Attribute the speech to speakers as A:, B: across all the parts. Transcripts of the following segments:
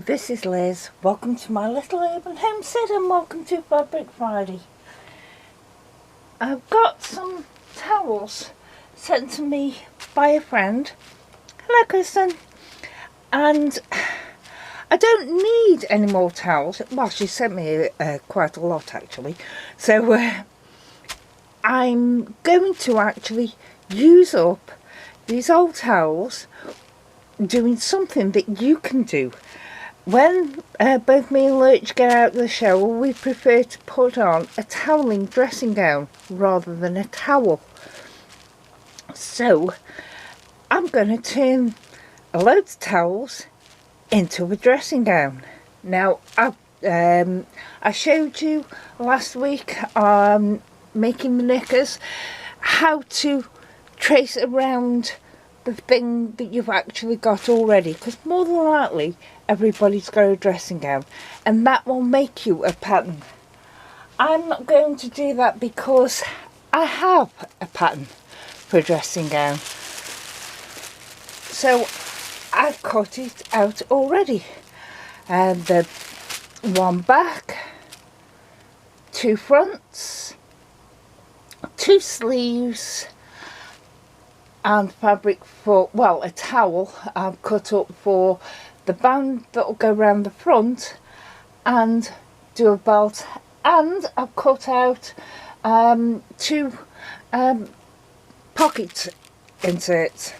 A: this is Liz. Welcome to my little urban homestead and welcome to Fabric Friday. I've got some towels sent to me by a friend. Hello, Kristen. And I don't need any more towels. Well, she sent me quite a lot actually. So I'm going to actually use up these old towels doing something that you can do. When both me and Lurch get out of the shower, we prefer to put on a toweling dressing gown rather than a towel. So I'm going to turn a load of towels into a dressing gown. Now I showed you last week making the knickers how to trace around the thing that you've actually got already, because more than likely everybody's got a dressing gown and that will make you a pattern. I'm not going to do that because I have a pattern for a dressing gown, so I've cut it out already. And the one back, two fronts, two sleeves, and fabric for, well, a towel I've cut up for the band that will go around the front and do a belt, and I've cut out two pocket inserts.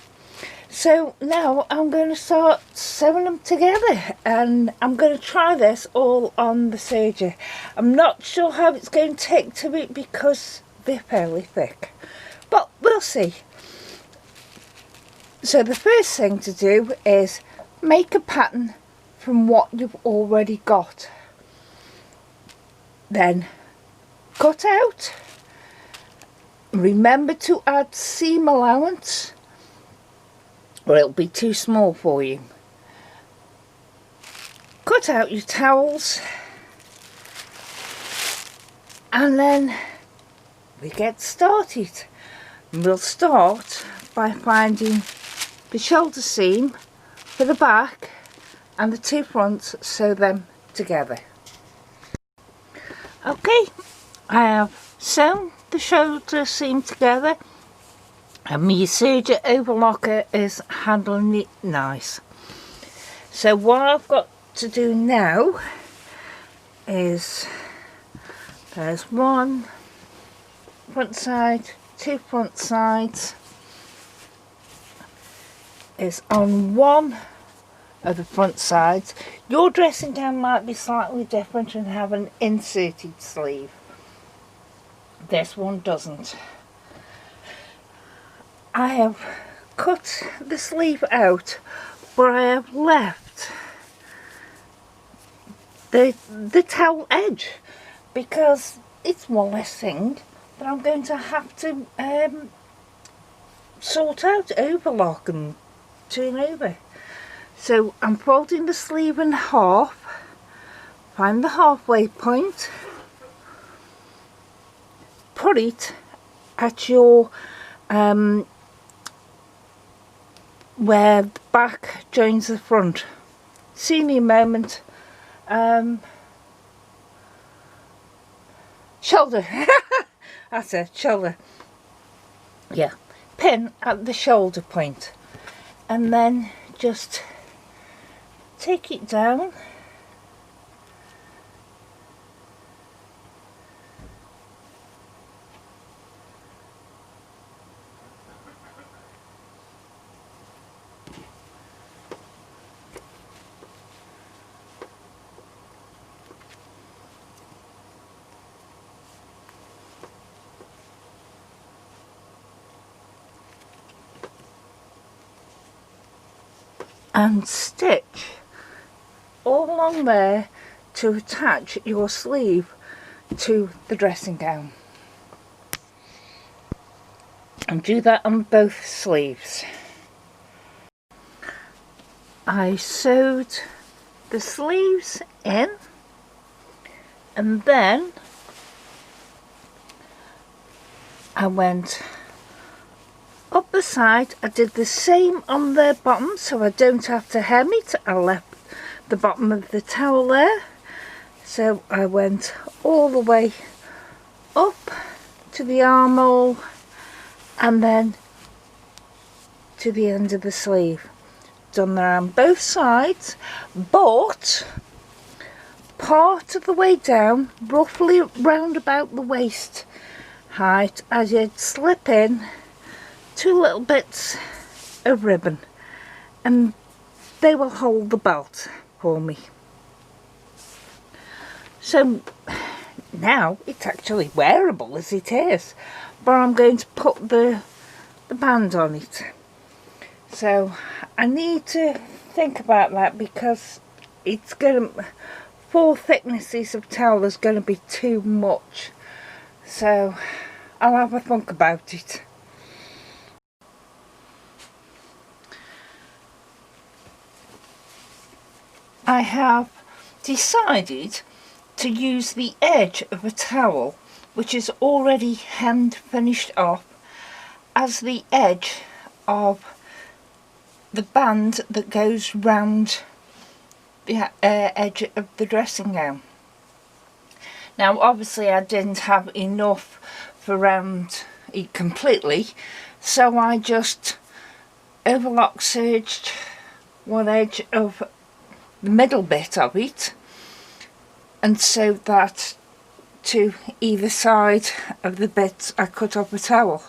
A: So now I'm going to start sewing them together, and I'm going to try this all on the serger. I'm not sure how it's going to take to it because they're fairly thick, but we'll see. So the first thing to do is make a pattern from what you've already got. Then cut out. Remember to add seam allowance or it'll be too small for you. Cut out your towels and then we get started. We'll start by finding the shoulder seam for the back and the two fronts, sew them together. Okay, I have sewn the shoulder seam together and my serger overlocker is handling it nice. So what I've got to do now is there's one front side, two front sides is on one of the front sides. Your dressing gown might be slightly different and have an inserted sleeve. This one doesn't. I have cut the sleeve out, but I have left the towel edge because it's one less thing that I'm going to have to sort out, overlock and turn over. So I'm folding the sleeve in half, find the halfway point, put it at your where the back joins the front. See me a moment. Shoulder. That's it, shoulder. Yeah, pin at the shoulder point and then just take it down and stitch all along there to attach your sleeve to the dressing gown, and do that on both sleeves. I sewed the sleeves in and then I went up the side. I did the same on the bottom so I don't have to hem it. I left the bottom of the towel there. So I went all the way up to the armhole and then to the end of the sleeve. Done there on both sides, but part of the way down, roughly round about the waist height, as you'd slip in 2 little bits of ribbon, and they will hold the belt for me. So now it's actually wearable as it is, but I'm going to put the band on it. So I need to think about that, because it's going to, 4 thicknesses of towel is going to be too much. So I'll have a think about it. I have decided to use the edge of a towel which is already hand finished off as the edge of the band that goes round the edge of the dressing gown. Now obviously I didn't have enough for round it completely, so I just overlock serged one edge of the middle bit of it and sewed that to either side of the bits I cut off a towel,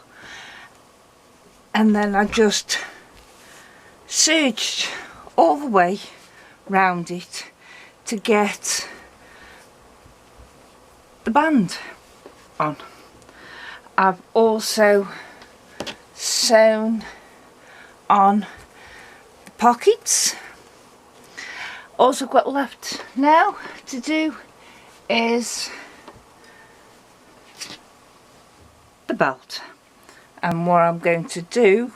A: and then I just serged all the way round it to get the band on. I've also sewn on the pockets. All I've got left now to do is the belt, and what I'm going to do,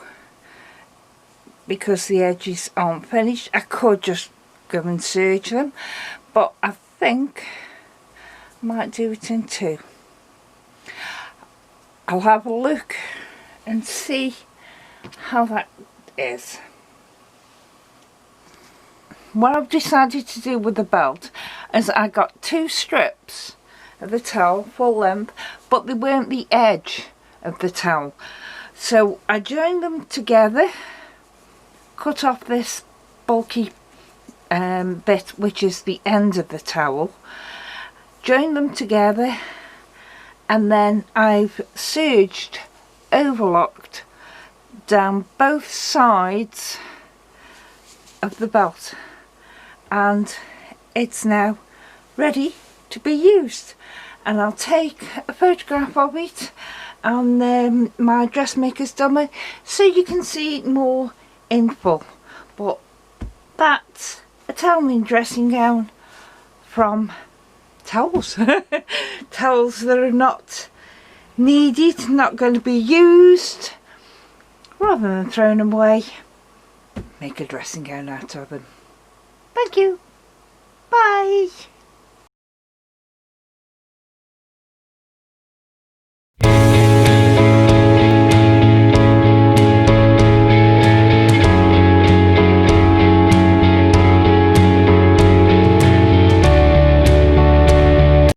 A: because the edges aren't finished, I could just go and serge them, but I think I might do it in 2. I'll have a look and see how that is. What I've decided to do with the belt is I got 2 strips of the towel full length, but they weren't the edge of the towel, so I joined them together, cut off this bulky bit which is the end of the towel, joined them together, and then I've serged, overlocked down both sides of the belt, and it's now ready to be used. And I'll take a photograph of it on my dressmaker's dummy so you can see it more in full. But that's a toweling dressing gown from towels. Towels that are not needed, not going to be used, rather than throwing them away, make a dressing gown out of them. Thank you. Bye.